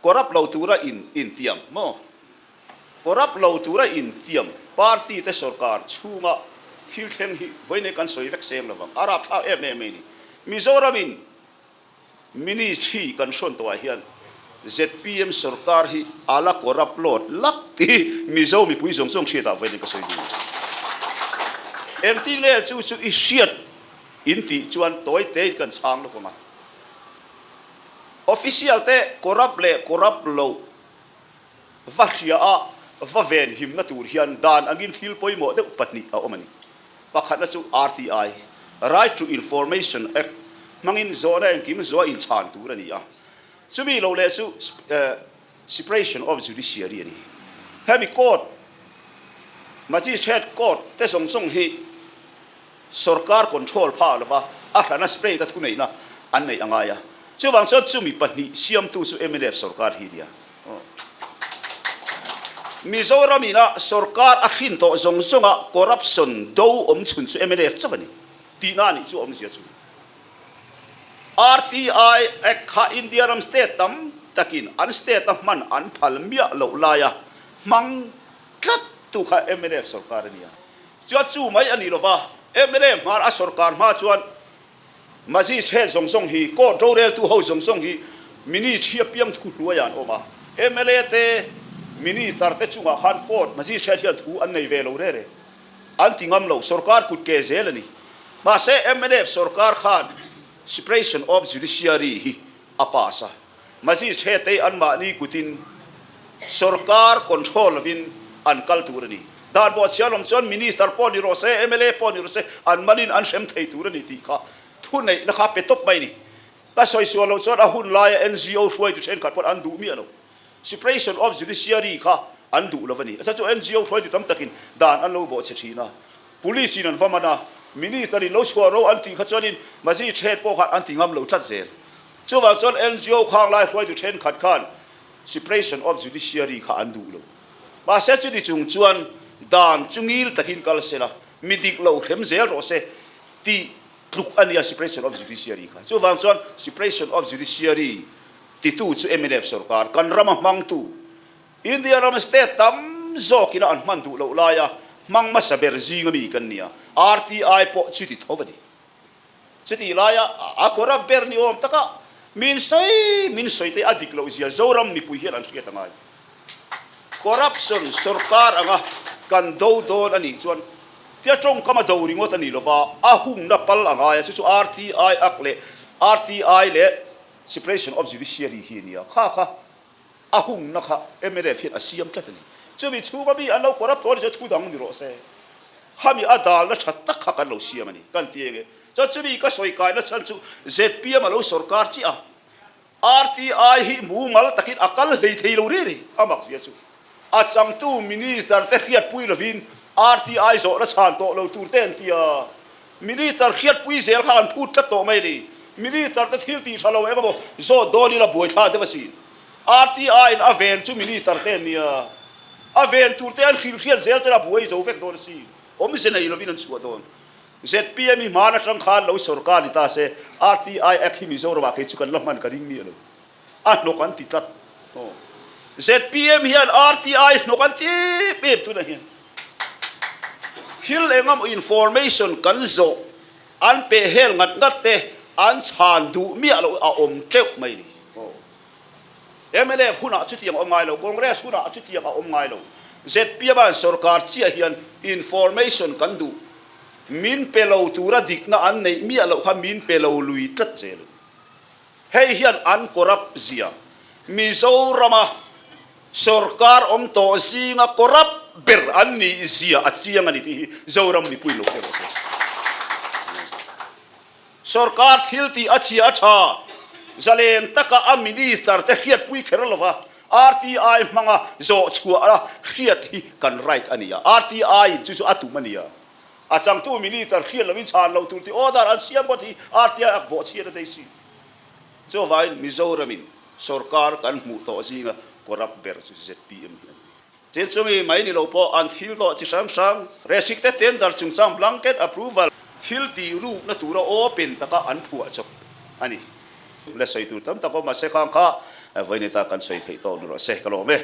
corrupt lo tura in tiam mo corrupt lo tura in tiam party te sarkar chunga thilthleng hi voine kan soi vek sem lawang arab tha ni mizoramin mini chi kan son to hian ZPM sarkar hi ala corrupt lot lakti mizo mi pui song chita voine ka soi di empty le chu i shiat in ti chuan toy te kan chang lo ma official te corrupt lo vahria a ven him na tur hian dan angin thil poimo de upatni a omani pakhat na chu RTI right to information act mangin zona en kim zo in chan tur ani a chumi lo le chu separation of judiciary ani hemi court magistrate court te song hi sarkar control pha lova a hana spray ta thunei na an nei angaya chuwang cho chumi pani siam tu su MLF sarkar hi dia Mizoram ina sarkar akhin to zongsonga corruption do chun chu MLF chawani tina ni chu zia chu RTI ekha Indian state tam takin an state tam man an phalmia lo laya mang tlat tu kha MLF sarkar nia chu mai ani lova MLF mar a sarkar ma chuan maji che zongsong hi ko dorel tu ho zongsong hi mini chia piam thu luayan oma MLA te mini tarte chunga khan court maji che thia thu an nei ve lo re an tingam lo sarkar kut ke zelani ma se MLF sarkar khan separation of judiciary hi apasa maji che te an ma ni kutin sarkar control vin an kulturani dan bo chalom chon minister poni ro se MLA poni ro se an manin an sem thei turani ti kha thu nei na kha petop mai ni ka soi so lo chon a hun lai NGO hruai tu chen khat pot an du mi alo separation of judiciary kha an du lovani acha chu NGO hruai tu tam takin dan an lo bo che thina police in an famana minister in lo chho ro an ti kha chonin maji thet po kha an ti ngam lo that zel chu wa chon NGO khang lai hruai tu chen khat khan separation of judiciary kha an du lo ba se chu di chung chuan dan chungil takin kal sela midik lo khem zel ro se ti look ania separation of judiciary kha chu wang chuan separation of judiciary ti tu chu MLF sarkar kan rama mang tu India ram state tam zokina an man du lo laya mang ma saber jinga mi kan nia RTI po chu ti thowadi chiti laya akora berni om taka min soi te adik lo zia zoram mi puhian an thia tangai corruption sarkar anga kan do don ani chuan tia trong kama do ringot ani lova ahung na pal anga chu RTI akle RTI le separation of judiciary hi nia kha ahung na kha MLF hit asiam tlatani chumi chuba bi anlo corrupt or je thu dang ni ro se khami adal na thatta kha kan lo siam ani kan tienge chumi ka soi kai na chan chu ZPM alo sarkar chi a RTI hi mu mal takin akal hei thei lo re amak sia chu a chang tu minister te khiat pui lovin RTI zo la chan to lo tur ten tia minister khiat pui zel khan phut ta to mai ri minister te thil ti thalo e bo zo doni la boi tha de vasin RTI in aven chu minister ten nia aven tur ten khil khiat zel te la boi zo vek don si om se nei lovin an chu don ZPM hi mana chang khan lo sarkar ni ta se RTI akhimi zo ro ba ke chu kan lamman ka ring mi lo a no kan ti tat ZPM hian RTI no kan ti pep tu na hian hil engam information kan zo an pe hel ngat te an chan du mi alo a om treu mai ni MLF huna chu tiang om ngai lo congress huna chu tiang a om ngai lo ZPM an sarkar chi hian information kan du min pelo tura dikna an nei mi alo kha min pelo lui tat zel hei hian an corrupt zia Mizorama sarkar om to singa corrupt ber anni zia achiang ani ti zoram ni pui lo ke sarkar thiltih achia tha zaleng taka a minister te khiat pui kheralova RTI manga zo chua khiat hi kan right ania RTI chu atu mania achang tu minister khiat lovin chan lo tur ti order an siam boti RTI ak bo chia de si so vai Mizoramin sarkar kan mu to singa corrupt ber chu ZPM chen chumi mai ni lo po an thil to chi sang restricted tender chungchang blanket approval thiltih ru na tura open taka an phua chok ani le soi tur tam tako ma se khang kha với người ta cần xoay thấy to nữa sẽ cái lo mê